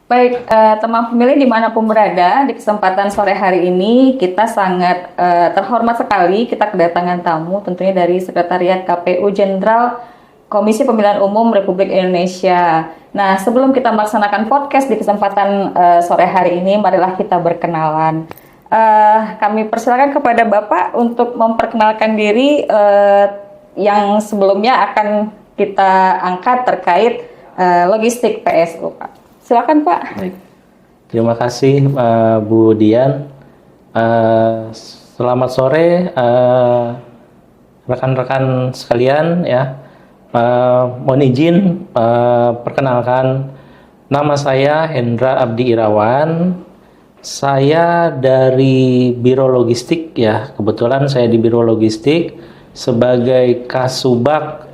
Baik, teman pemilih dimanapun berada, di kesempatan sore hari ini kita sangat terhormat sekali kita kedatangan tamu tentunya dari Sekretariat KPU Jenderal Komisi Pemilihan Umum Republik Indonesia. Nah, sebelum kita melaksanakan podcast di kesempatan sore hari ini, marilah kita berkenalan. Kami persilakan kepada Bapak untuk memperkenalkan diri yang sebelumnya akan kita angkat terkait logistik PSU, Pak. Silakan Pak. Baik. Terima kasih Bu Dian. Selamat sore rekan-rekan sekalian ya. Mohon izin perkenalkan, nama saya Hendra Abdi Irawan. Saya dari Biro Logistik ya. Kebetulan saya di Biro Logistik sebagai Kasubag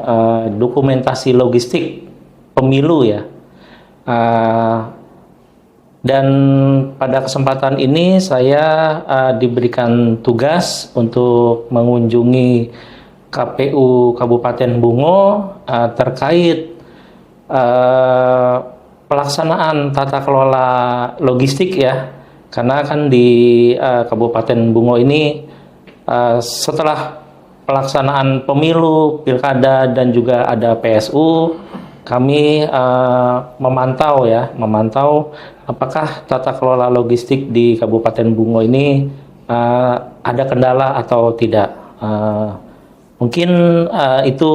Dokumentasi Logistik Pemilu ya. Dan pada kesempatan ini saya diberikan tugas untuk mengunjungi KPU Kabupaten Bungo terkait pelaksanaan tata kelola logistik ya, karena kan di Kabupaten Bungo ini setelah pelaksanaan pemilu, pilkada dan juga ada PSU, kami memantau apakah tata kelola logistik di Kabupaten Bungo ini ada kendala atau tidak. Mungkin itu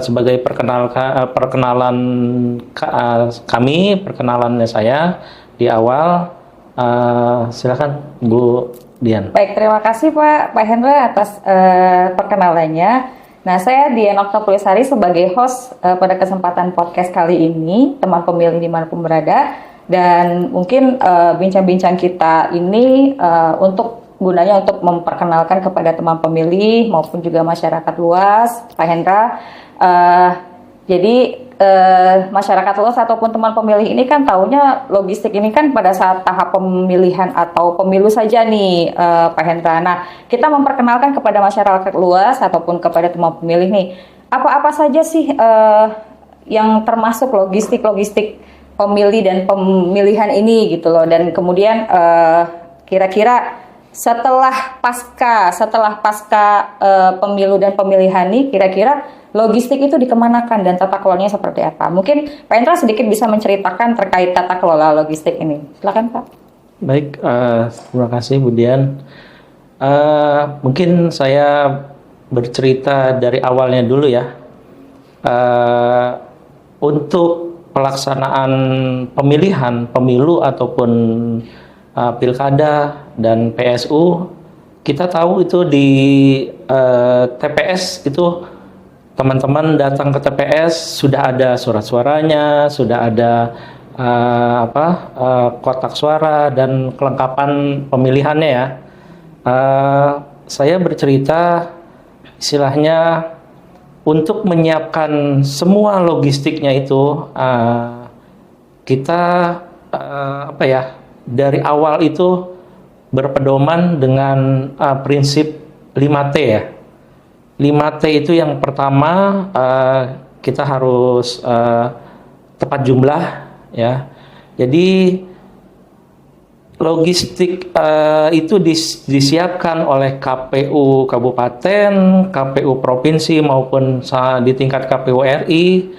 sebagai perkenalan perkenalannya saya di awal. Silakan Bu Dian. Baik, terima kasih Pak Hendra atas perkenalannya. Nah, saya Dian Oktapulisari sebagai host pada kesempatan podcast kali ini, teman pemilih dimanapun berada, dan mungkin bincang-bincang kita ini gunanya untuk memperkenalkan kepada teman pemilih maupun juga masyarakat luas, Pak Hendra. Jadi masyarakat luas ataupun teman pemilih ini kan tahunya logistik ini kan pada saat tahap pemilihan atau pemilu saja nih, Pak Hendra. Nah, kita memperkenalkan kepada masyarakat luas ataupun kepada teman pemilih nih, apa-apa saja sih yang termasuk logistik pemilih dan pemilihan ini gitu loh. Dan kemudian kira-kira setelah pasca pemilu dan pemilihan ini, kira-kira logistik itu dikemanakan dan tata kelolanya seperti apa? Mungkin Pak Hendra sedikit bisa menceritakan terkait tata kelola logistik ini. Silakan Pak. Baik, terima kasih Bu Dian. Mungkin saya bercerita dari awalnya dulu ya. Untuk pelaksanaan pemilihan, pemilu ataupun pilkada dan PSU, kita tahu itu di TPS itu teman-teman datang ke TPS sudah ada surat suaranya, sudah ada kotak suara dan kelengkapan pemilihannya ya. Saya bercerita istilahnya untuk menyiapkan semua logistiknya itu kita dari awal itu berpedoman dengan prinsip 5T ya. 5T itu yang pertama kita harus tepat jumlah ya. Jadi logistik itu disiapkan oleh KPU Kabupaten, KPU Provinsi maupun di tingkat KPU RI.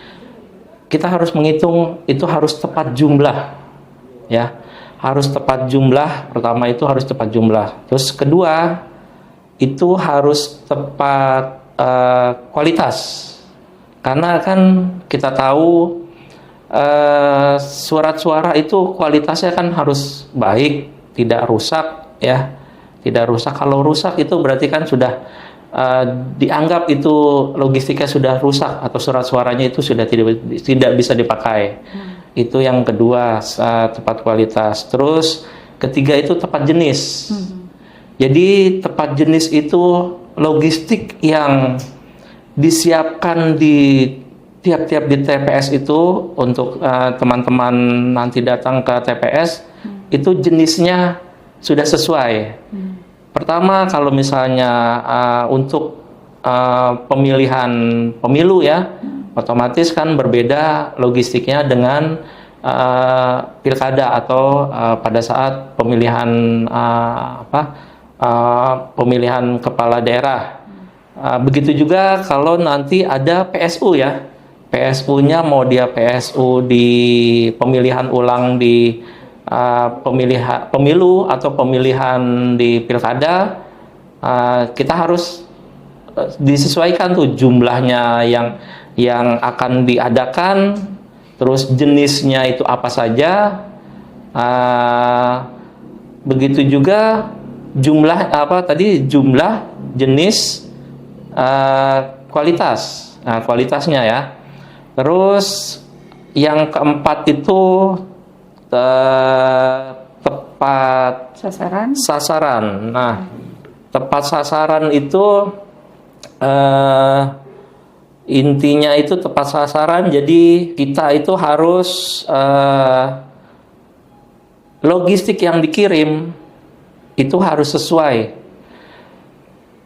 Kita harus menghitung itu harus tepat jumlah ya. Harus tepat jumlah, pertama itu harus tepat jumlah. Terus kedua itu harus tepat kualitas, karena kan kita tahu surat suara itu kualitasnya kan harus baik, tidak rusak ya, tidak rusak. Kalau rusak itu berarti kan sudah dianggap itu logistiknya sudah rusak atau surat suaranya itu sudah tidak bisa dipakai. Itu yang kedua, tepat kualitas. Terus ketiga itu tepat jenis. Jadi tepat jenis itu logistik yang disiapkan di tiap-tiap di TPS itu untuk teman-teman nanti datang ke TPS itu jenisnya sudah sesuai. Pertama, kalau misalnya untuk pemilihan pemilu ya, otomatis kan berbeda logistiknya dengan pilkada atau pada saat pemilihan pemilihan kepala daerah. Begitu juga kalau nanti ada PSU ya. PSU-nya mau dia PSU di pemilihan ulang di pemilu atau pemilihan di pilkada, kita harus disesuaikan tuh jumlahnya yang akan diadakan, terus jenisnya itu apa saja, begitu juga jumlah jumlah, jenis, kualitas, kualitasnya ya. Terus yang keempat itu tepat sasaran. Nah, tepat sasaran itu intinya itu tepat sasaran. Jadi kita itu harus logistik yang dikirim itu harus sesuai.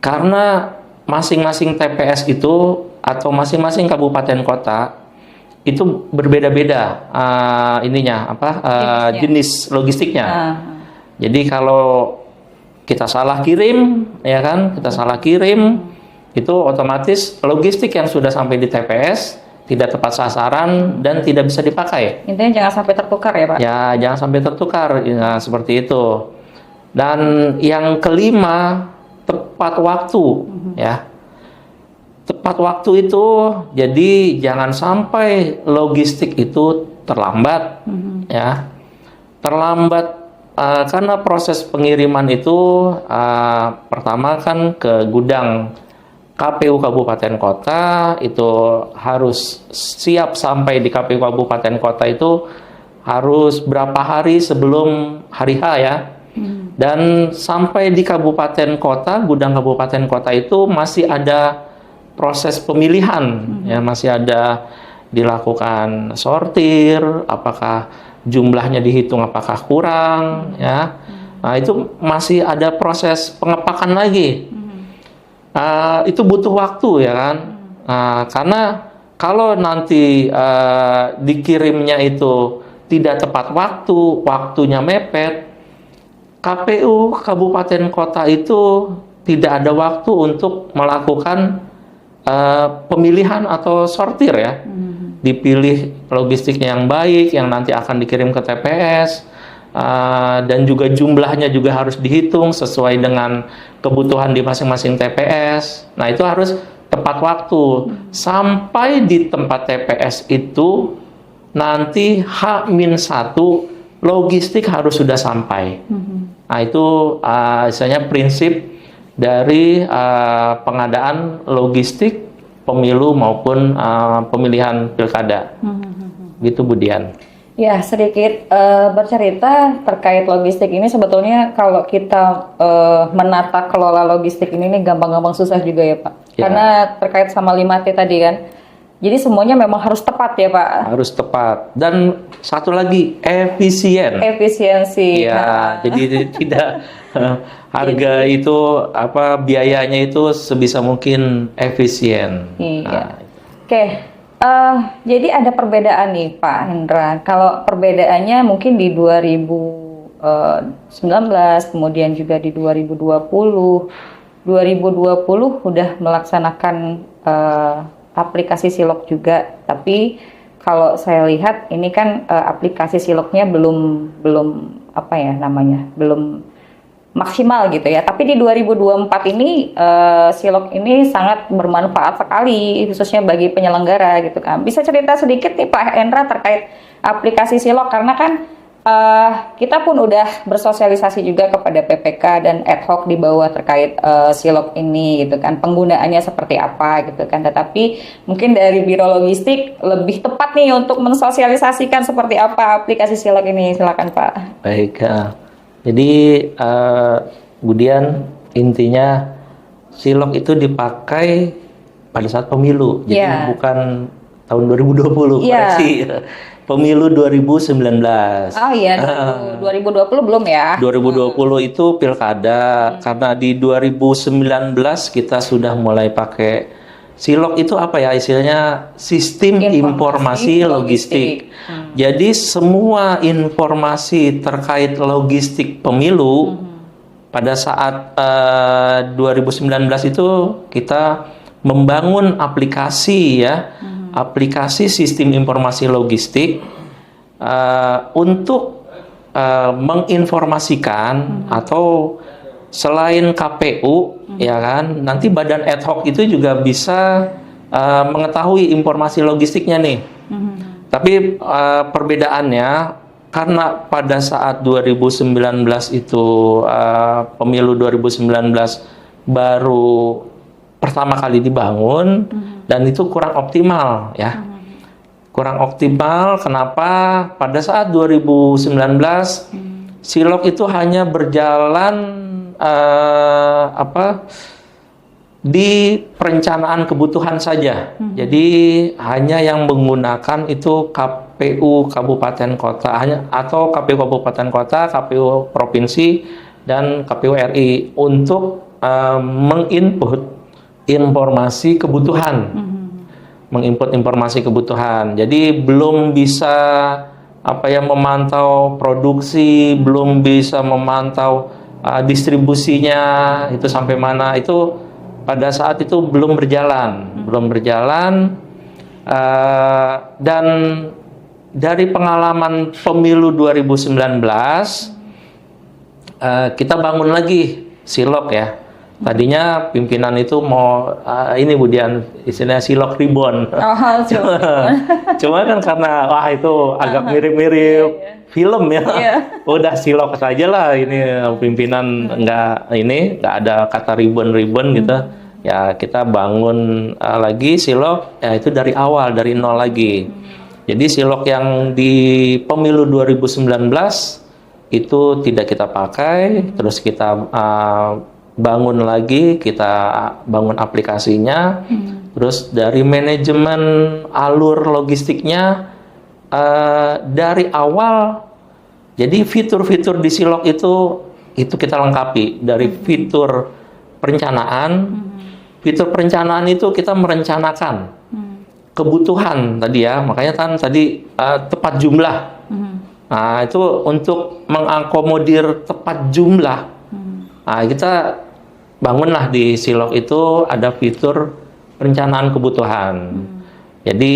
Karena masing-masing TPS itu atau masing-masing kabupaten kota itu berbeda-beda jenis logistiknya. Jadi kalau kita salah kirim, ya kan, itu otomatis logistik yang sudah sampai di TPS tidak tepat sasaran dan tidak bisa dipakai. Intinya jangan sampai tertukar ya Pak? Ya, jangan sampai tertukar, seperti itu. Dan yang kelima, tepat waktu, ya. Tepat waktu itu, jadi jangan sampai logistik itu terlambat, ya. Terlambat karena proses pengiriman itu pertama kan ke gudang KPU Kabupaten Kota, itu harus siap sampai di KPU Kabupaten Kota itu harus berapa hari sebelum hari H ya. Dan sampai di Kabupaten Kota, gudang Kabupaten Kota itu masih ada proses pemilihan, ya, masih ada dilakukan sortir, apakah jumlahnya dihitung apakah kurang, ya. Nah, itu masih ada proses pengepakan lagi. Itu butuh waktu ya kan. Karena kalau nanti dikirimnya itu tidak tepat waktu, waktunya mepet, KPU Kabupaten Kota itu tidak ada waktu untuk melakukan pemilihan atau sortir ya. Dipilih logistiknya yang baik yang nanti akan dikirim ke TPS, dan juga jumlahnya juga harus dihitung sesuai dengan kebutuhan di masing-masing TPS. Nah, itu harus tepat waktu. Sampai di tempat TPS itu nanti H-1 logistik harus sudah sampai. Nah, itu misalnya prinsip dari pengadaan logistik pemilu maupun pemilihan pilkada. Gitu Bu Dian. Ya, sedikit bercerita terkait logistik ini. Sebetulnya kalau kita menata kelola logistik ini gampang-gampang susah juga ya Pak. Ya. Karena terkait sama 5T tadi kan. Jadi semuanya memang harus tepat ya Pak. Harus tepat. Dan satu lagi, efisien. Efisiensi. Ya, jadi tidak harga itu biayanya itu sebisa mungkin efisien. Iya. Oke. Jadi ada perbedaan nih Pak Hendra. Kalau perbedaannya mungkin di 2019, kemudian juga di 2020. 2020 udah melaksanakan aplikasi Silok juga. Tapi kalau saya lihat ini kan aplikasi Siloknya belum maksimal gitu ya. Tapi di 2024 ini Silok ini sangat bermanfaat sekali, khususnya bagi penyelenggara gitu kan. Bisa cerita sedikit nih Pak Hendra terkait aplikasi Silok, karena kan kita pun udah bersosialisasi juga kepada PPK dan ad hoc di bawah terkait Silok ini gitu kan. Penggunaannya seperti apa gitu kan. Tetapi mungkin dari Biro Logistik lebih tepat nih untuk mensosialisasikan seperti apa aplikasi Silok ini. Silakan Pak. Baik. Jadi kemudian intinya Silok itu dipakai pada saat pemilu. Jadi Yeah. bukan tahun 2020, Yeah. koreksi. Pemilu 2019. Oh iya, 2020 belum ya? 2020 itu pilkada, karena di 2019 kita sudah mulai pakai Silog. Itu apa ya istilahnya, sistem informasi logistik. Jadi semua informasi terkait logistik pemilu pada saat 2019 itu kita membangun aplikasi ya, aplikasi sistem informasi logistik untuk menginformasikan atau selain KPU ya kan, nanti badan ad hoc itu juga bisa mengetahui informasi logistiknya nih. Tapi perbedaannya karena pada saat 2019 itu pemilu 2019 baru pertama kali dibangun dan itu kurang optimal ya. Kurang optimal kenapa? Pada saat 2019 Silog itu hanya berjalan di perencanaan kebutuhan saja. Jadi hanya yang menggunakan itu KPU kabupaten kota atau KPU kabupaten kota, KPU provinsi dan KPU RI untuk menginput informasi kebutuhan. Menginput informasi kebutuhan. Jadi belum bisa memantau produksi, belum bisa memantau distribusinya itu sampai mana, itu pada saat itu belum berjalan, dan dari pengalaman pemilu 2019 kita bangun lagi Silog ya. Tadinya pimpinan itu mau ini Bu Dian, istilahnya Silog Ribbon. Cuma kan karena itu agak mirip-mirip film ya. Udah Silog saja lah, ini pimpinan nggak ada kata ribbon gitu. Ya kita bangun lagi Silog ya, itu dari awal, dari nol lagi. Jadi Silog yang di pemilu 2019 itu tidak kita pakai, terus kita bangun lagi, kita bangun aplikasinya, terus dari manajemen alur logistiknya dari awal. Jadi fitur-fitur di Silog itu kita lengkapi dari fitur perencanaan. Fitur perencanaan itu kita merencanakan kebutuhan tadi ya, makanya kan tadi tepat jumlah. Nah itu untuk mengakomodir tepat jumlah. Nah kita bangunlah di Silog itu ada fitur perencanaan kebutuhan. Jadi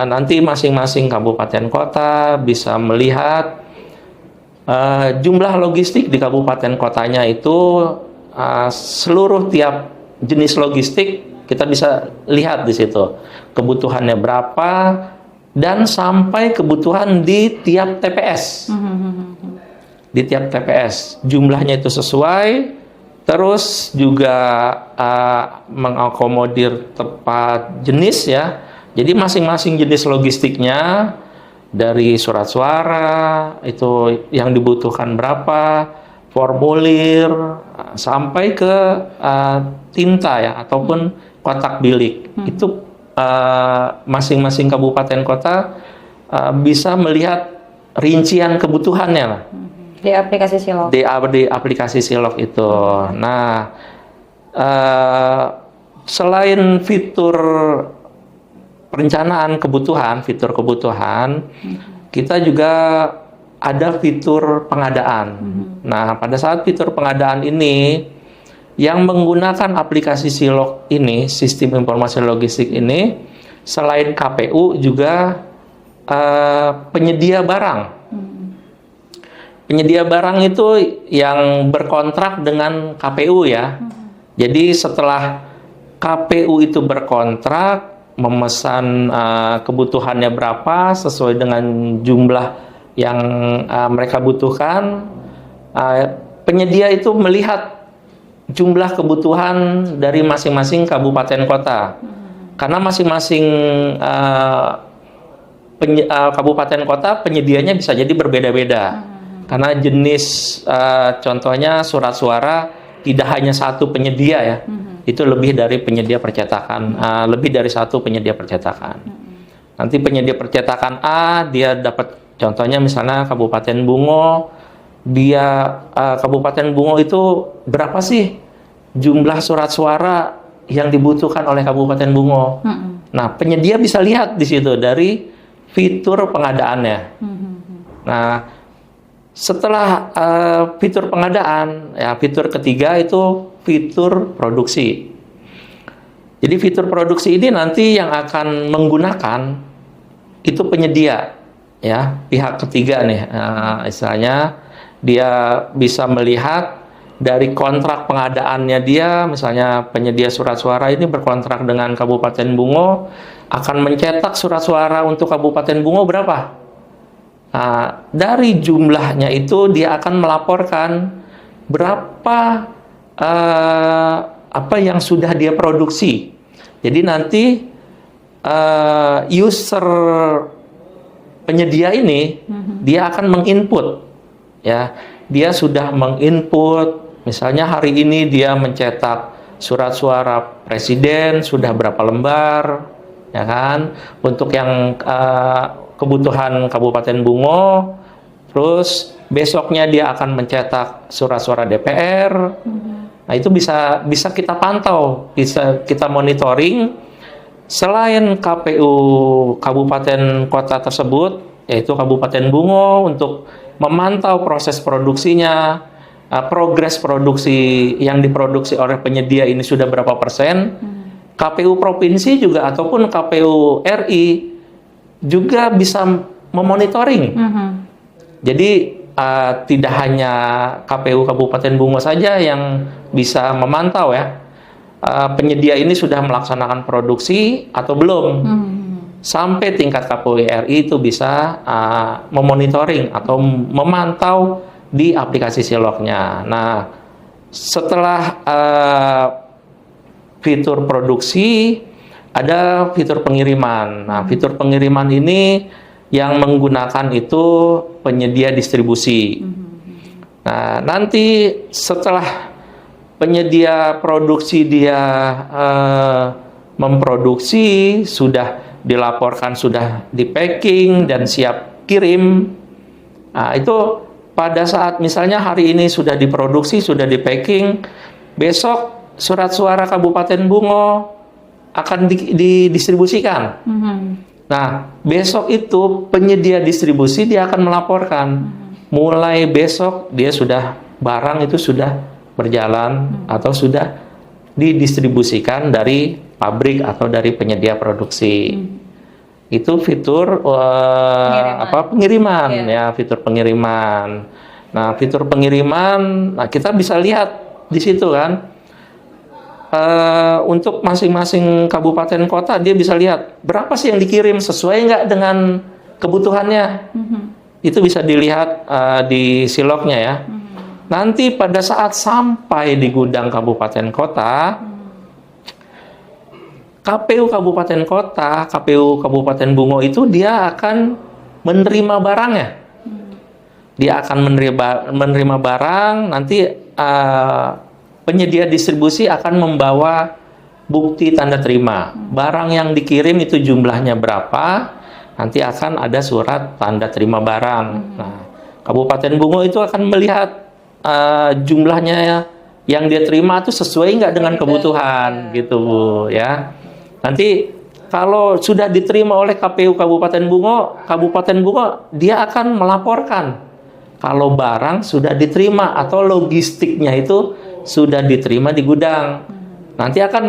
nanti masing-masing kabupaten kota bisa melihat jumlah logistik di kabupaten kotanya itu, seluruh tiap jenis logistik kita bisa lihat di situ kebutuhannya berapa dan sampai kebutuhan di tiap TPS. Di tiap TPS jumlahnya itu sesuai. Terus juga mengakomodir tepat jenis ya. Jadi masing-masing jenis logistiknya dari surat suara itu yang dibutuhkan berapa, formulir sampai ke tinta ya ataupun kotak bilik. Itu masing-masing kabupaten kota bisa melihat rincian kebutuhannya lah. Di aplikasi Silog. Di aplikasi Silog itu. Nah, selain fitur perencanaan kebutuhan, fitur kebutuhan, kita juga ada fitur pengadaan. Nah, pada saat fitur pengadaan ini, yang menggunakan aplikasi Silog ini, sistem informasi logistik ini, selain KPU juga penyedia barang. Penyedia barang itu yang berkontrak dengan KPU ya. Jadi setelah KPU itu berkontrak, memesan kebutuhannya berapa sesuai dengan jumlah yang mereka butuhkan, penyedia itu melihat jumlah kebutuhan dari masing-masing kabupaten kota. Karena masing-masing kabupaten kota penyedianya bisa jadi berbeda-beda. Karena jenis contohnya surat suara tidak hanya satu penyedia ya. itu lebih dari penyedia percetakan, lebih dari satu penyedia percetakan. Nanti penyedia percetakan A dia dapat, contohnya misalnya Kabupaten Bungo, Kabupaten Bungo itu berapa sih jumlah surat suara yang dibutuhkan oleh Kabupaten Bungo. Nah, penyedia bisa lihat di situ dari fitur pengadaannya. Nah, setelah fitur pengadaan, ya fitur ketiga itu fitur produksi. Jadi fitur produksi ini nanti yang akan menggunakan itu penyedia, ya pihak ketiga nih, istilahnya dia bisa melihat dari kontrak pengadaannya dia, misalnya penyedia surat suara ini berkontrak dengan Kabupaten Bungo, akan mencetak surat suara untuk Kabupaten Bungo berapa? Nah, dari jumlahnya itu dia akan melaporkan berapa apa yang sudah dia produksi. Jadi nanti user penyedia ini dia akan menginput, ya dia sudah menginput, misalnya hari ini dia mencetak surat suara presiden sudah berapa lembar, ya kan, untuk yang kebutuhan Kabupaten Bungo. Terus besoknya dia akan mencetak surat suara DPR. Nah, itu bisa kita pantau, bisa kita monitoring. Selain KPU kabupaten kota tersebut, yaitu Kabupaten Bungo, untuk memantau proses produksinya, progres produksi yang diproduksi oleh penyedia ini sudah berapa persen. KPU provinsi juga ataupun KPU RI juga bisa memonitoring. Jadi tidak hanya KPU Kabupaten Bungo saja yang bisa memantau, ya penyedia ini sudah melaksanakan produksi atau belum. Sampai tingkat KPU RI itu bisa memonitoring atau memantau di aplikasi Silognya. Nah, setelah fitur produksi, ada fitur pengiriman. Nah, fitur pengiriman ini yang menggunakan itu penyedia distribusi. Nah, nanti setelah penyedia produksi dia memproduksi, sudah dilaporkan, sudah di packing dan siap kirim. Nah, itu pada saat misalnya hari ini sudah diproduksi, sudah di packing, besok surat suara Kabupaten Bungo akan didistribusikan. Nah, besok itu penyedia distribusi dia akan melaporkan. Mulai besok dia sudah barang itu sudah berjalan atau sudah didistribusikan dari pabrik atau dari penyedia produksi. Itu fitur pengiriman, ya fitur pengiriman. Nah, fitur pengiriman, nah kita bisa lihat di situ kan. Untuk masing-masing kabupaten kota dia bisa lihat berapa sih yang dikirim, sesuai nggak dengan kebutuhannya. Itu bisa dilihat di Silognya, ya. Nanti pada saat sampai di gudang kabupaten kota, KPU kabupaten kota, KPU Kabupaten Bungo itu dia akan menerima barangnya. Dia akan menerima barang, nanti penyedia distribusi akan membawa bukti tanda terima. Barang yang dikirim itu jumlahnya berapa, nanti akan ada surat tanda terima barang. Nah, Kabupaten Bungo itu akan melihat jumlahnya yang dia terima itu sesuai nggak dengan kebutuhan, gitu Bu, ya. Nanti kalau sudah diterima oleh KPU Kabupaten Bungo dia akan melaporkan kalau barang sudah diterima atau logistiknya itu sudah diterima di gudang. Nanti akan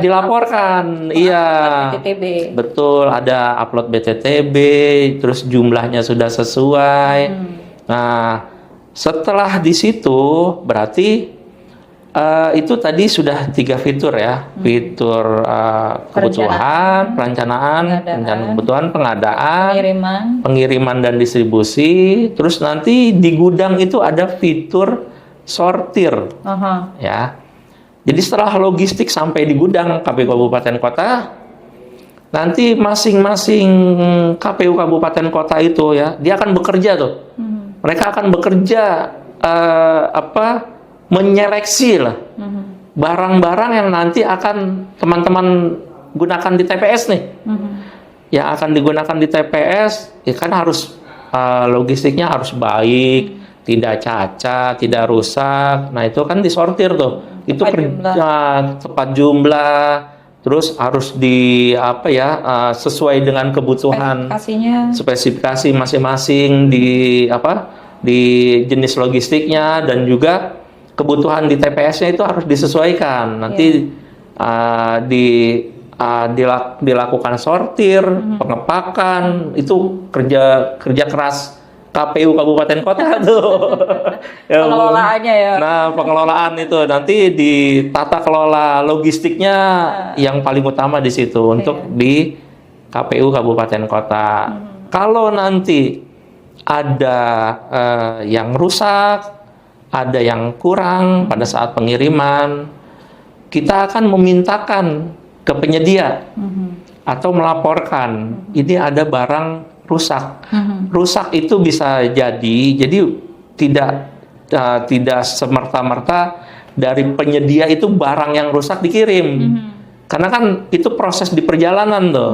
dilaporkan, iya, BTTB. Betul, ada upload BTTB, terus jumlahnya sudah sesuai. Nah, setelah di situ berarti itu tadi sudah 3 fitur, ya, fitur kebutuhan, perencanaan kebutuhan, pengadaan, pengiriman dan distribusi. Terus nanti di gudang itu ada fitur sortir, ya. Jadi setelah logistik sampai di gudang KPU Kabupaten Kota, nanti masing-masing KPU Kabupaten Kota itu, ya, dia akan bekerja tuh. Mereka akan bekerja menyeleksi lah, barang-barang yang nanti akan teman-teman gunakan di TPS nih. Yang akan digunakan di TPS, ya kan harus logistiknya harus baik, tidak cacat, tidak rusak. Nah itu kan disortir tuh. Itu tepat jumlah, terus harus sesuai dengan kebutuhan spesifikasi masing-masing di jenis logistiknya, dan juga kebutuhan di TPS-nya itu harus disesuaikan. Nanti dilakukan sortir, pengepakan, itu kerja keras KPU kabupaten kota tuh. Pengelolaannya ya. Nah, pengelolaan itu nanti di tata kelola logistiknya yang paling utama di situ untuk di KPU kabupaten kota. Kalau nanti ada yang rusak, ada yang kurang pada saat pengiriman, kita akan memintakan ke penyedia atau melaporkan ini ada barang rusak. Rusak itu bisa jadi tidak semerta-merta dari penyedia itu barang yang rusak dikirim. Karena kan itu proses di perjalanan tuh.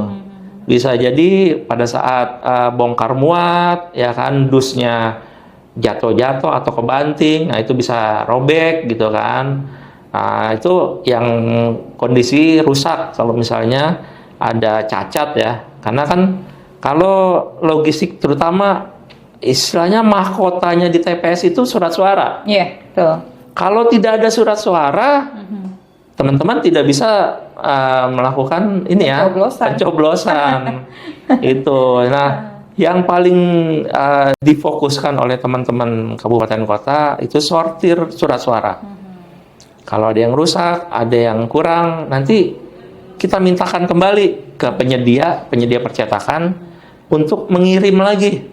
Bisa jadi pada saat bongkar muat, ya kan, dusnya jatuh-jatuh atau kebanting, nah itu bisa robek gitu kan. Nah, itu yang kondisi rusak kalau misalnya ada cacat ya. Karena kan kalau logistik terutama istilahnya mahkotanya di TPS itu surat suara. Iya, betul. Kalau tidak ada surat suara, teman-teman tidak bisa melakukan ini ya, pencoblosan. Itu. Nah, yang paling difokuskan oleh teman-teman kabupaten kota itu sortir surat suara. Kalau ada yang rusak, ada yang kurang, nanti kita mintakan kembali ke penyedia percetakan untuk mengirim lagi.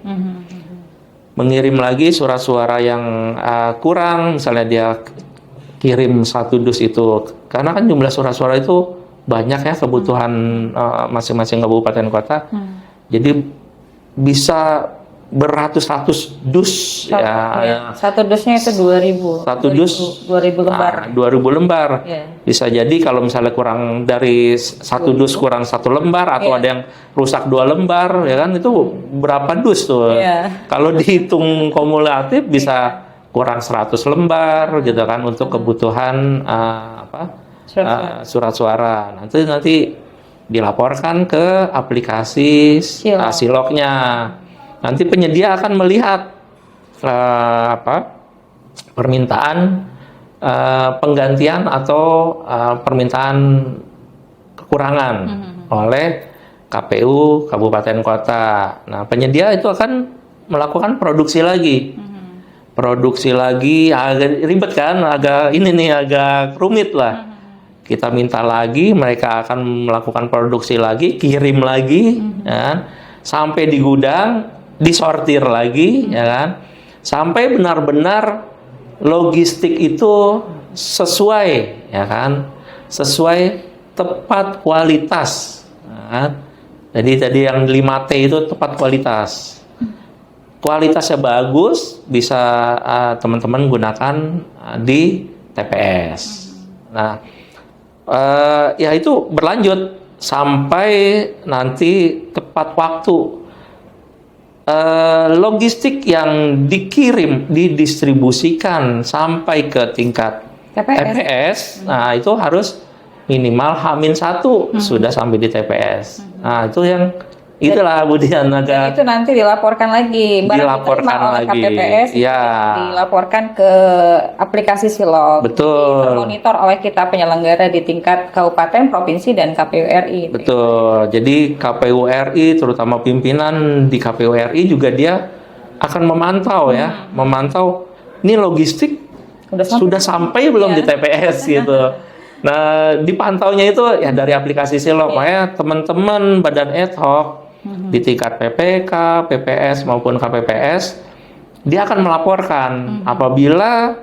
Mengirim lagi surat suara yang kurang, misalnya dia kirim 1 dus itu. Karena kan jumlah surat suara itu banyak ya, kebutuhan masing-masing kabupaten kota. Jadi bisa beratus-ratus dus ya. Satu dusnya itu 2.000. Satu dus 2.000 lembar. 2.000 lembar. Bisa jadi kalau misalnya kurang dari 1 dus kurang 1 lembar atau ada yang rusak 2 lembar, ya kan, itu berapa dus tuh. Kalau dihitung kumulatif bisa kurang 100 lembar gitu kan untuk kebutuhan surat suara. Nanti dilaporkan ke aplikasi Siloknya. Nanti penyedia akan melihat permintaan penggantian atau permintaan kekurangan oleh KPU kabupaten kota. Nah, penyedia itu akan melakukan produksi lagi. Produksi lagi agak ribet kan, agak rumit lah. Kita minta lagi, mereka akan melakukan produksi lagi, kirim lagi, ya, sampai di gudang, disortir lagi, ya kan, sampai benar-benar logistik itu sesuai, ya kan, sesuai tepat kualitas. Ya. Jadi tadi yang 5T itu tepat kualitas. Kualitasnya bagus, bisa teman-teman gunakan di TPS. Nah, ya itu berlanjut sampai nanti tepat waktu. Logistik yang dikirim, didistribusikan sampai ke tingkat TPS, nah itu harus minimal H-1 sudah sampai di TPS. Nah itu yang itulah kemudian agak itu nanti dilaporkan lagi, dilaporkan lagi, KPPS, ya, dilaporkan ke aplikasi Silok. Betul. Termonitor oleh kita penyelenggara di tingkat kabupaten, provinsi, dan KPU RI. Betul. Jadi KPU RI, terutama pimpinan di KPU RI juga dia akan memantau ya, memantau ini logistik sudah sampai belum di TPS gitu. Nah, dipantaunya itu ya dari aplikasi Silok. Makanya teman-teman badan ad hoc di tingkat PPK, PPS maupun KPPS, dia akan melaporkan apabila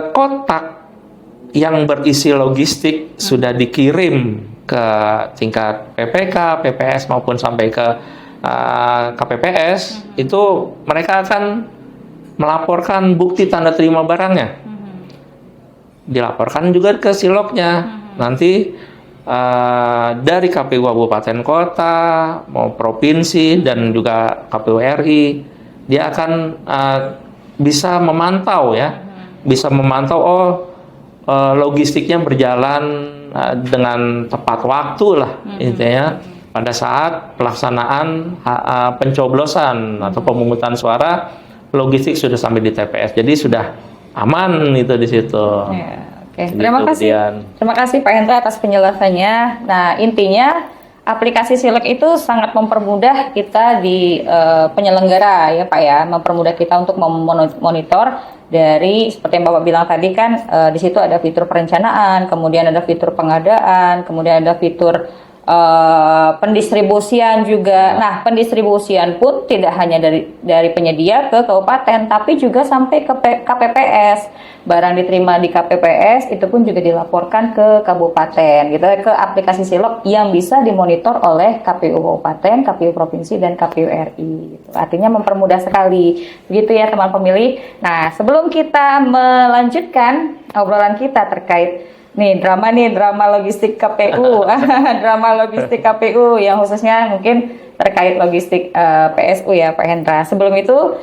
kotak yang berisi logistik sudah dikirim ke tingkat PPK, PPS maupun sampai ke KPPS, itu mereka akan melaporkan bukti tanda terima barangnya. dilaporkan juga ke siloknya. Nanti dari KPU Kabupaten Kota, mau provinsi dan juga KPU RI, dia akan bisa memantau ya, bisa memantau logistiknya berjalan dengan tepat waktu lah intinya pada saat pelaksanaan pencoblosan atau pemungutan suara, logistik sudah sampai di TPS, jadi sudah aman itu di situ. Ya, oke. Terima kasih Pak Hendra atas penjelasannya. Nah, intinya aplikasi Silek itu sangat mempermudah kita di penyelenggara ya Pak ya, mempermudah kita untuk memonitor dari seperti yang Bapak bilang tadi kan, di situ ada fitur perencanaan, kemudian ada fitur pengadaan, kemudian ada fitur pendistribusian juga. Nah, pendistribusian pun tidak hanya dari penyedia ke kabupaten, tapi juga sampai ke KPPS. Barang diterima di KPPS itu pun juga dilaporkan ke kabupaten, gitu, ke aplikasi Silok yang bisa dimonitor oleh KPU kabupaten, KPU provinsi, dan KPU RI. Gitu. Artinya mempermudah sekali, begitu ya teman pemilih. Nah, sebelum kita melanjutkan obrolan kita terkait drama logistik KPU, drama logistik KPU yang khususnya mungkin terkait logistik PSU ya Pak Hendra. Sebelum itu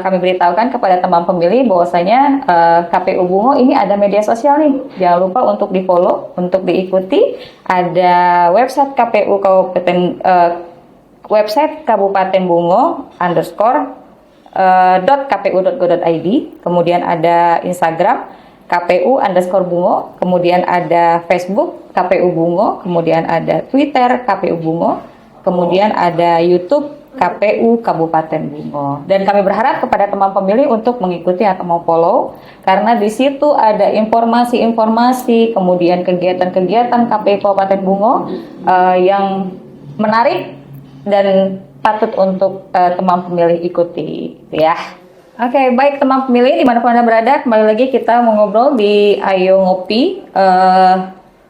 kami beritahukan kepada teman pemilih bahwasanya KPU Bungo ini ada media sosial nih. Jangan lupa untuk di-follow, untuk diikuti. Ada website KPU Kabupaten website Kabupaten Bungo _kpu.go.id. Kemudian ada Instagram KPU_Bungo, kemudian ada Facebook KPU Bungo, kemudian ada Twitter KPU Bungo, kemudian ada YouTube KPU Kabupaten Bungo. Dan kami berharap kepada teman pemilih untuk mengikuti atau mau follow, karena di situ ada informasi-informasi, kemudian kegiatan-kegiatan KPU Kabupaten Bungo yang menarik dan patut untuk teman pemilih ikuti, ya. Oke, baik teman pemilih dimanapun Anda berada, kembali lagi kita mau ngobrol di Ayo Ngopi,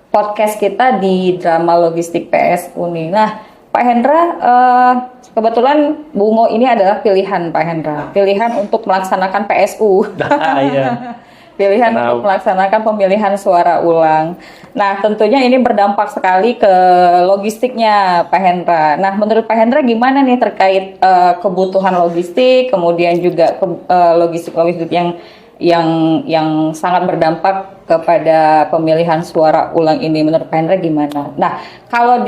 podcast kita di drama logistik PSU nih. Nah, Pak Hendra, kebetulan Bungo ini adalah pilihan Pak Hendra, pilihan untuk melaksanakan PSU. Iya. Pilihan untuk melaksanakan pemilihan suara ulang. Nah, tentunya ini berdampak sekali ke logistiknya Pak Hendra. Nah, menurut Pak Hendra gimana nih terkait kebutuhan logistik, kemudian juga logistik yang sangat berdampak kepada pemilihan suara ulang ini, menurut Pak Hendra gimana? Nah, kalau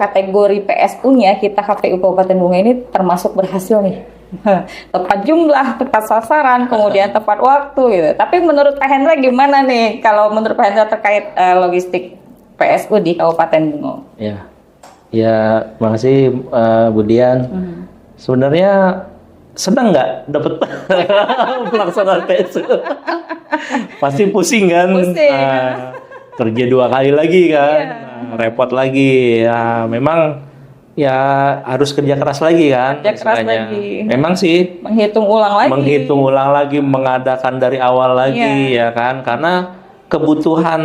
kategori PSU-nya kita KPU Kabupaten Bungo ini termasuk berhasil nih. Tepat jumlah, tepat sasaran, kemudian tepat waktu gitu. Tapi menurut Pak Hendra gimana nih kalau menurut Pak Hendra terkait logistik PSU di Kabupaten Bungo? Ya, terima kasih Budian. Sebenarnya senang nggak dapat pelaksanaan PSU? Pasti pusing kan? Pusing. Kerja 2 kali lagi kan, repot lagi. Ya, memang ya harus kerja keras lagi kan. Kerja keras lagi. Memang sih. Menghitung ulang lagi, mengadakan dari awal lagi ya kan. Karena kebutuhan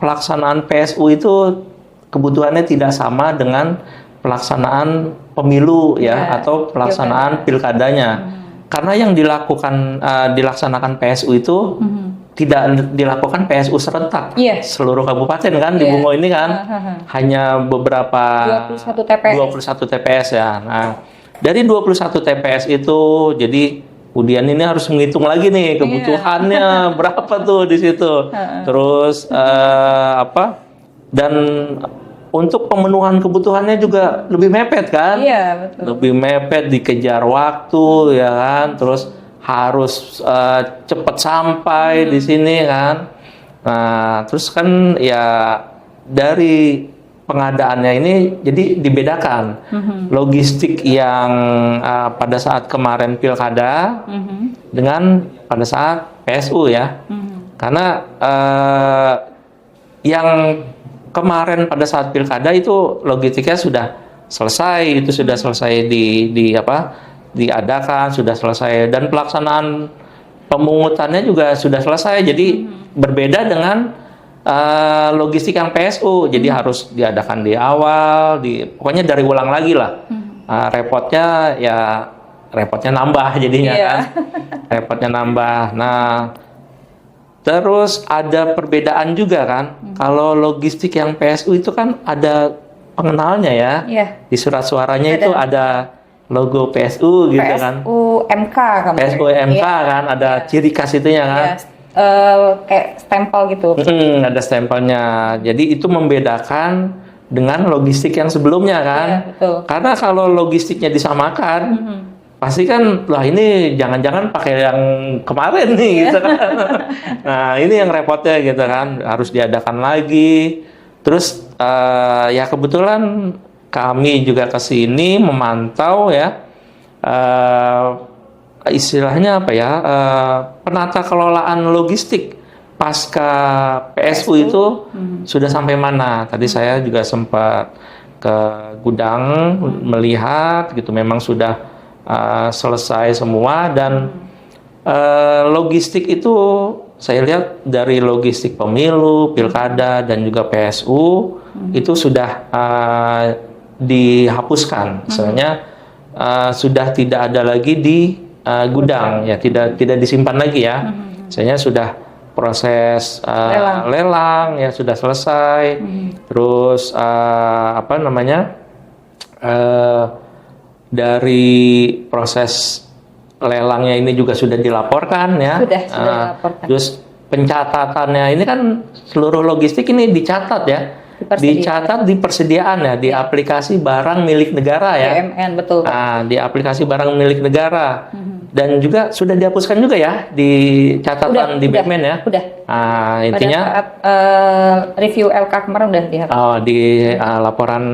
pelaksanaan PSU itu kebutuhannya tidak sama dengan pelaksanaan pemilu atau pelaksanaan pilkadanya. Karena yang dilaksanakan PSU itu tidak dilakukan PSU serentak seluruh kabupaten kan di Bungo ini kan hanya beberapa 21 TPS ya. Nah, dari 21 TPS itu jadi kemudian ini harus menghitung lagi nih kebutuhannya berapa tuh di situ. Terus dan untuk pemenuhan kebutuhannya juga lebih mepet kan? Iya, betul. Lebih mepet, dikejar waktu ya kan. Terus harus cepat sampai di sini kan. Nah, terus kan ya dari pengadaannya ini jadi dibedakan. Logistik yang pada saat kemarin pilkada dengan pada saat PSU ya. Karena yang kemarin pada saat pilkada itu logistiknya sudah selesai, diadakan, sudah selesai, dan pelaksanaan pemungutannya juga sudah selesai. Jadi berbeda dengan logistik yang PSU, jadi harus diadakan di awal, pokoknya dari ulang lagi lah. Repotnya ya repotnya nambah jadinya Iya. kan. Repotnya nambah. Nah, terus ada perbedaan juga kan. Kalau logistik yang PSU itu kan ada pengenalnya ya. Iya. Di surat suaranya Ada. itu ada logo PSU gitu kan. PSU MK kemarin. PSU MK Iya. kan, ada ciri khas itunya kan. Iya. Kayak stempel gitu. Ada stempelnya. Jadi itu membedakan dengan logistik yang sebelumnya kan. Iya, betul. Karena kalau logistiknya disamakan, pasti kan, lah ini jangan-jangan pakai yang kemarin nih gitu kan. Nah ini yang repotnya gitu kan, harus diadakan lagi. Terus ya kebetulan kami juga ke sini memantau ya, istilahnya apa ya, penata kelolaan logistik pasca PSU itu sudah sampai mana. Tadi saya juga sempat ke gudang melihat gitu, memang sudah selesai semua. Dan logistik itu saya lihat dari logistik pemilu, pilkada, dan juga PSU itu sudah dihapuskan. Misalnya sudah tidak ada lagi di gudang, ya tidak disimpan lagi ya. Misalnya sudah proses lelang ya sudah selesai. Terus apa namanya, dari proses lelangnya ini juga sudah dilaporkan ya. Sudah dilaporkan. Terus pencatatannya ini kan seluruh logistik ini dicatat ya. Dicatat di persediaan ya, di aplikasi barang milik negara ya. BMN, betul. Nah, di aplikasi barang milik negara. Dan juga sudah dihapuskan juga ya di catatan di BMN ya. Udah. Nah, intinya pada saat review LK kemarin udah dihapus. oh, di laporan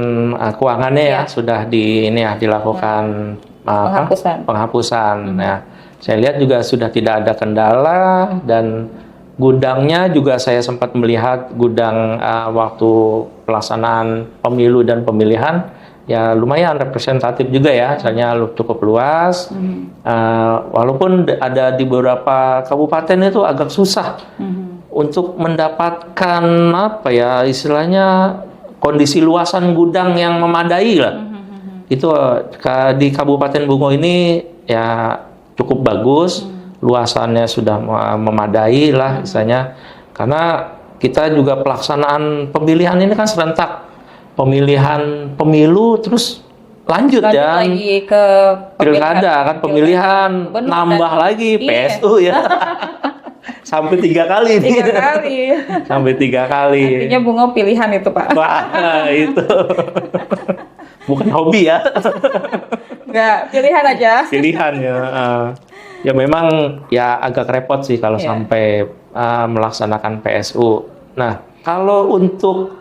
keuangannya ya sudah dilakukan penghapusan. Nah, saya lihat juga sudah tidak ada kendala. Dan gudangnya juga saya sempat melihat gudang waktu pelaksanaan pemilu dan pemilihan ya lumayan representatif juga ya, misalnya cukup luas. Walaupun ada di beberapa kabupaten itu agak susah untuk mendapatkan apa ya istilahnya kondisi luasan gudang yang memadai lah. Itu di Kabupaten Bungo ini ya cukup bagus, luasannya sudah memadai lah istilahnya. Karena kita juga pelaksanaan pemilihan ini kan serentak. Pemilihan pemilu terus lanjut ya lagi ke pilkada kan, pemilihan nambah lagi PSU ya. Sampai 3 kali nih. 3 kali. Sampai 3 kali. Artinya Bungo pilihan itu, Pak. Wah, itu bukan hobi ya. Enggak, pilihan aja. Pilihan ya. Ya memang ya agak repot sih kalau sampai melaksanakan PSU. Nah, kalau untuk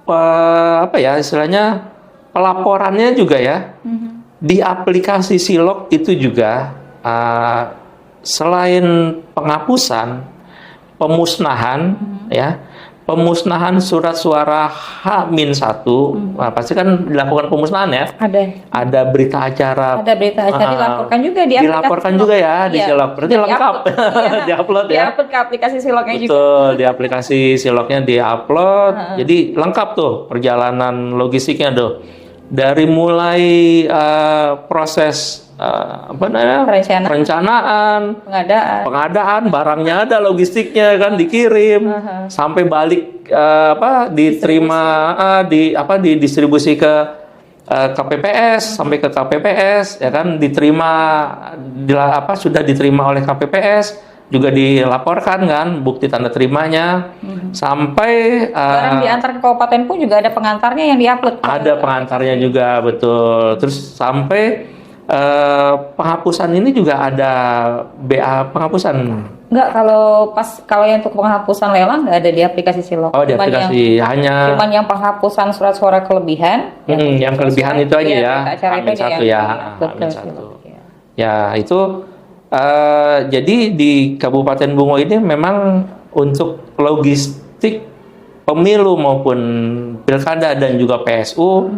apa ya istilahnya pelaporannya juga ya di aplikasi Silok itu juga selain penghapusan, pemusnahan ya, pemusnahan surat suara H-1, nah, pasti kan dilakukan pemusnahan ya. Ada berita acara. Ada berita acara dilaporkan juga di aplikasi. Dilaporkan juga ya di Silok. Berarti lengkap. Diupload ya. Diupload ke aplikasi Siloknya juga. Betul, di aplikasi Siloknya diupload. Jadi lengkap tuh perjalanan logistiknya tuh. Dari mulai proses apa namanya? Perencanaan, pengadaan, barangnya ada, logistiknya kan dikirim, sampai balik diterima didistribusi ke KPPS, sampai ke KPPS ya kan, sudah diterima oleh KPPS, juga dilaporkan kan bukti tanda terimanya, sampai barang diantar ke kabupaten pun juga ada pengantarnya yang diupload. Ada pengantarnya juga, betul. Terus sampai penghapusan ini juga ada BA penghapusan. Enggak, kalau yang untuk penghapusan lelang nggak ada di aplikasi Silok. Oh, di aplikasi cuman yang penghapusan surat suara kelebihan. Yang kelebihan itu aja ya. Amin satu. Ya, itu jadi di Kabupaten Bungo ini memang untuk logistik pemilu maupun pilkada dan juga PSU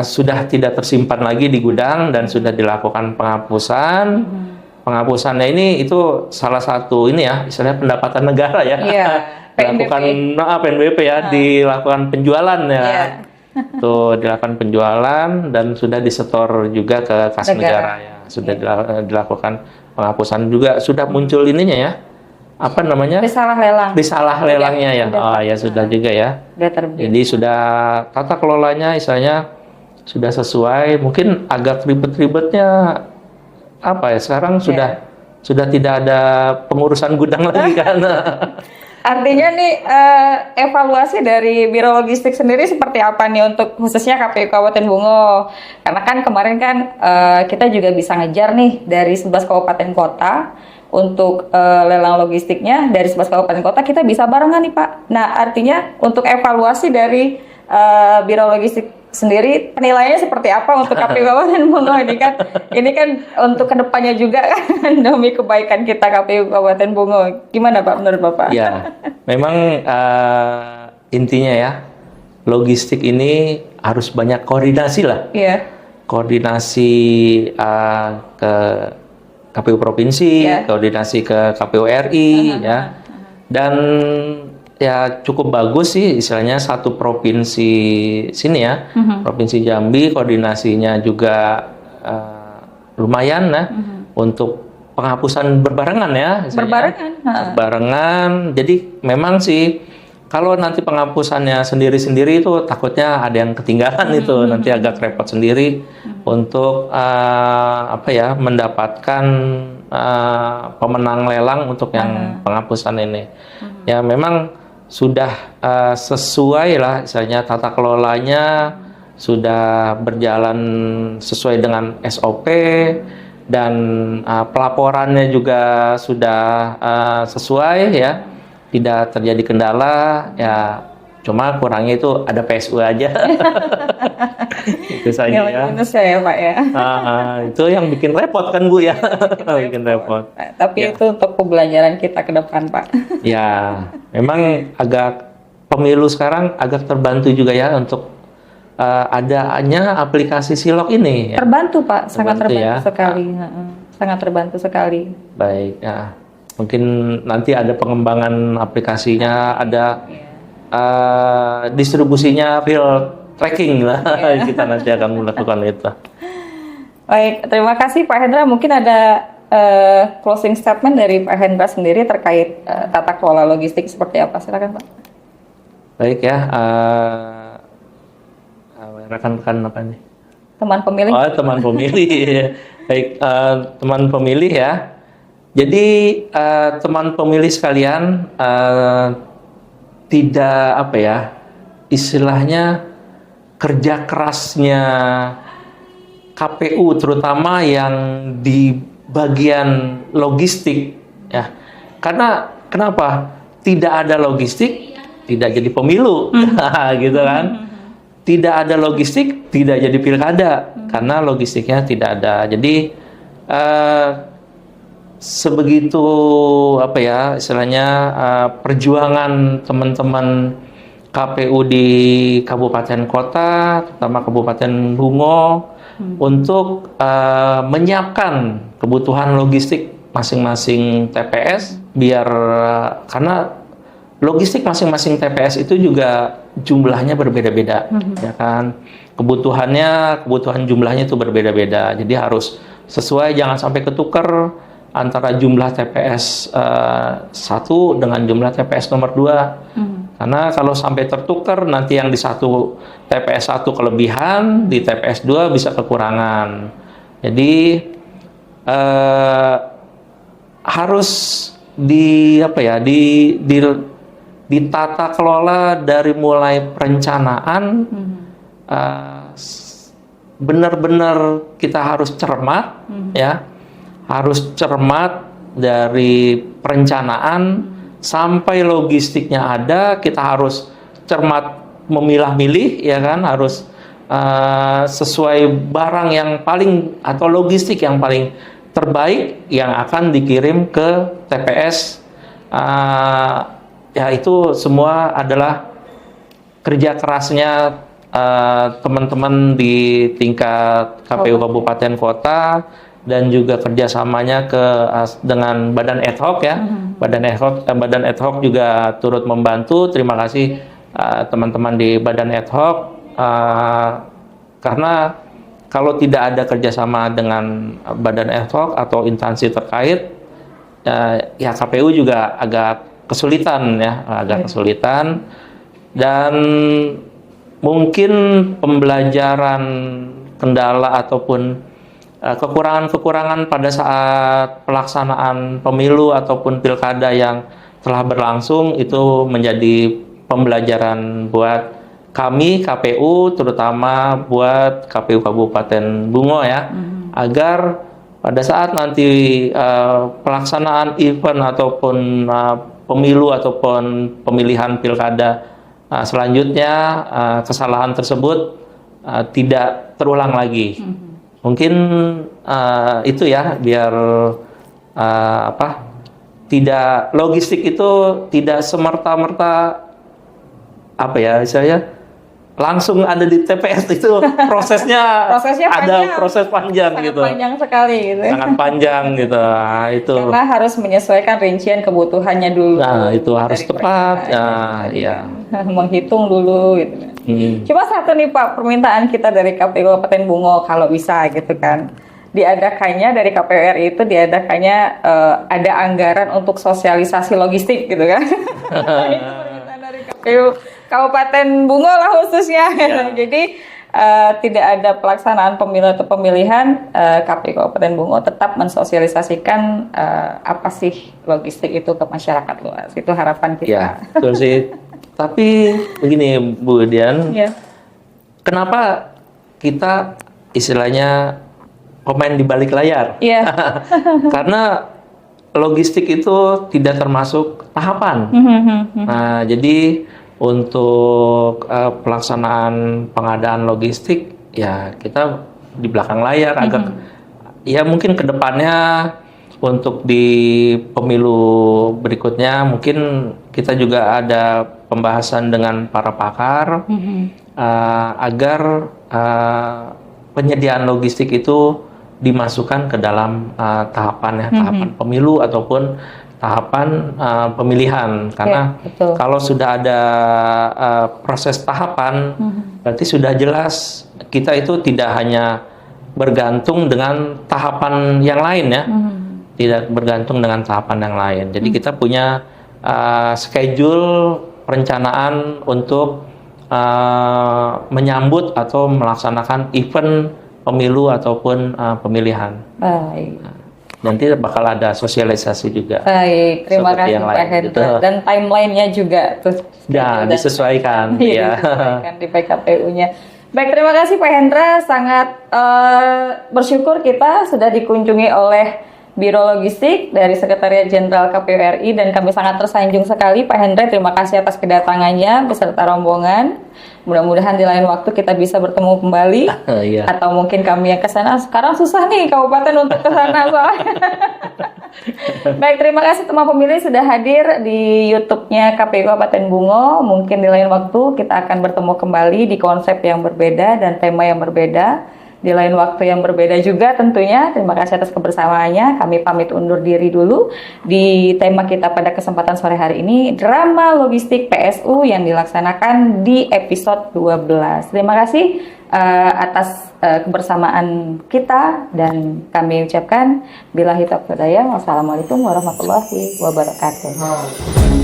sudah tidak tersimpan lagi di gudang dan sudah dilakukan penghapusan. Penghapusannya ini itu salah satu ini ya, istilahnya pendapatan negara ya. Iya. Dilakukan PNBP ya, dilakukan penjualan ya. Tuh dilakukan penjualan dan sudah disetor juga ke kas negara ya. sudah dilakukan penghapusan juga, sudah muncul ininya ya, apa namanya? Risalah lelang. Risalah lelangnya ya. Oh ya sudah juga ya. Sudah terbit. Jadi sudah tata kelolanya istilahnya sudah sesuai. Mungkin agak ribet-ribetnya apa ya? Sekarang sudah tidak ada pengurusan gudang lagi kan. Artinya nih evaluasi dari Biro Logistik sendiri seperti apa nih untuk khususnya KPU Kabupaten Bungo? Karena kan kemarin kan kita juga bisa ngejar nih dari 11 kabupaten kota untuk lelang logistiknya dari 11 kabupaten kota kita bisa barengan nih Pak. Nah artinya untuk evaluasi dari Biro Logistik sendiri penilaiannya seperti apa untuk KPU Kabupaten Bungo ini kan untuk kedepannya juga kan demi kebaikan kita KPU Kabupaten Bungo. Gimana Pak menurut Bapak? Ya, memang intinya ya logistik ini harus banyak koordinasi lah. Iya. Koordinasi ke KPU provinsi, koordinasi ke KPU RI ya. Dan ya cukup bagus sih istilahnya satu provinsi sini ya, provinsi Jambi koordinasinya juga lumayan lah untuk penghapusan berbarengan ya. Berbarengan. Jadi memang sih kalau nanti penghapusannya sendiri-sendiri itu takutnya ada yang ketinggalan itu nanti agak repot sendiri untuk mendapatkan pemenang lelang untuk yang penghapusan ini. Ya memang sudah sesuai lah, misalnya tata kelolanya sudah berjalan sesuai dengan SOP dan pelaporannya juga sudah sesuai ya, tidak terjadi kendala ya. Cuma kurangnya itu ada PSU aja. Itu saja ya. Minus ya Pak ya. Itu yang bikin repot kan Bu ya. Bikin repot. Tapi itu untuk pembelajaran kita ke depan Pak. Ya, memang agak pemilu sekarang agak terbantu juga ya untuk adanya aplikasi Silok ini. Ya. Terbantu Pak, sangat terbantu ya. sekali. Sangat terbantu sekali. Baik, ya. Mungkin nanti ada pengembangan aplikasinya, ada distribusinya real tracking lah. Kita nanti akan melakukan itu. Baik, terima kasih Pak Hendra. Mungkin ada closing statement dari Pak Hendra sendiri terkait tata kelola logistik seperti apa? Silakan Pak. Baik ya, rekan-rekan apa nih? Teman pemilih. Oh, teman pemilih. Baik, teman pemilih ya. Jadi teman pemilih sekalian, tidak istilahnya kerja kerasnya KPU terutama yang di bagian logistik ya. Karena kenapa? Tidak ada logistik, tidak jadi pemilu, gitu kan? Tidak ada logistik, tidak jadi pilkada karena logistiknya tidak ada. Jadi sebegitu istilahnya perjuangan teman-teman KPU di kabupaten kota, terutama Kabupaten Bungo, untuk menyiapkan kebutuhan logistik masing-masing TPS, biar karena logistik masing-masing TPS itu juga jumlahnya berbeda-beda, ya kan? Kebutuhan jumlahnya itu berbeda-beda, jadi harus sesuai, jangan sampai ketukar antara jumlah TPS 1 dengan jumlah TPS nomor 2. Karena kalau sampai tertukar, nanti yang di satu TPS 1 kelebihan, di TPS 2 bisa kekurangan. Jadi harus ditata kelola dari mulai perencanaan, benar-benar kita harus cermat, ya. Harus cermat dari perencanaan sampai logistiknya ada, kita harus cermat memilah-milih, ya kan, harus sesuai barang yang paling atau logistik yang paling terbaik yang akan dikirim ke TPS. Ya itu semua adalah kerja kerasnya teman-teman di tingkat KPU Kabupaten Kota, dan juga kerjasamanya dengan Badan Ad Hoc ya. Badan Ad Hoc juga turut membantu. Terima kasih teman-teman di Badan Ad Hoc, karena kalau tidak ada kerjasama dengan badan ad hoc atau instansi terkait, ya KPU juga agak kesulitan ya, agak kesulitan. Dan mungkin pembelajaran kendala ataupun kekurangan-kekurangan pada saat pelaksanaan pemilu ataupun pilkada yang telah berlangsung itu menjadi pembelajaran buat kami KPU, terutama buat KPU Kabupaten Bungo ya, agar pada saat nanti pelaksanaan event ataupun pemilu ataupun pemilihan pilkada selanjutnya, kesalahan tersebut tidak terulang lagi. Mungkin itu ya, biar tidak, logistik itu tidak semerta-merta saya langsung ada di TPS, itu prosesnya ada panjang. proses panjang Sangat gitu. panjang sekali gitu. Sangat panjang gitu. Nah, itu. Karena harus menyesuaikan rincian kebutuhannya dulu. Nah, itu harus dari tepat. mereka, Nah, iya. Menghitung dulu gitu. Cuma satu nih Pak, permintaan kita dari KPU Kabupaten Bungo kalau bisa gitu kan. Diadakannya dari KPU RI itu diadakannya ada anggaran untuk sosialisasi logistik gitu kan. Itu permintaan dari KPU Kabupaten Bungo lah khususnya. Ya. Jadi tidak ada pelaksanaan pemilu atau pemilihan, KPU Kabupaten Bungo tetap mensosialisasikan apa sih logistik itu ke masyarakat luas. Itu harapan kita. Ya, betul sih. Tapi begini Bu Dian, Ya. kenapa kita istilahnya pemain di balik layar? Iya. Karena logistik itu tidak termasuk tahapan. Nah, jadi untuk pelaksanaan pengadaan logistik, ya kita di belakang layar agak, ya mungkin ke depannya untuk di pemilu berikutnya mungkin kita juga ada pembahasan dengan para pakar agar penyediaan logistik itu dimasukkan ke dalam tahapan pemilu ataupun tahapan pemilihan, karena kalau sudah ada proses tahapan berarti sudah jelas kita itu tidak hanya bergantung dengan tahapan yang lain ya, tidak bergantung dengan tahapan yang lain. Jadi kita punya schedule perencanaan untuk menyambut atau melaksanakan event pemilu ataupun pemilihan. Baik. Nanti bakal ada sosialisasi juga. Baik, terima seperti kasih yang Pak lain, Hendra. gitu. Dan timelinenya juga tuh. Ya, disesuaikan. Ya. Disesuaikan di PKPU-nya. Baik, terima kasih Pak Hendra. Sangat bersyukur kita sudah dikunjungi oleh Biro Logistik dari Sekretariat Jenderal KPU RI, dan kami sangat tersanjung sekali Pak Hendra. Terima kasih atas kedatangannya beserta rombongan. Mudah-mudahan di lain waktu kita bisa bertemu kembali. Iya. Atau mungkin kami yang ke sana. Sekarang susah nih kabupaten untuk ke sana soalnya. Baik, terima kasih teman pemilih sudah hadir di YouTube-nya KPU Kabupaten Bungo. Mungkin di lain waktu kita akan bertemu kembali di konsep yang berbeda dan tema yang berbeda. Di lain waktu yang berbeda juga tentunya. Terima kasih atas kebersamaannya. Kami pamit undur diri dulu. Di tema kita pada kesempatan sore hari ini, drama logistik PSU yang dilaksanakan di episode 12. Terima kasih atas kebersamaan kita, dan kami ucapkan billahi taufiq wal hidayah. Wassalamualaikum warahmatullahi wabarakatuh.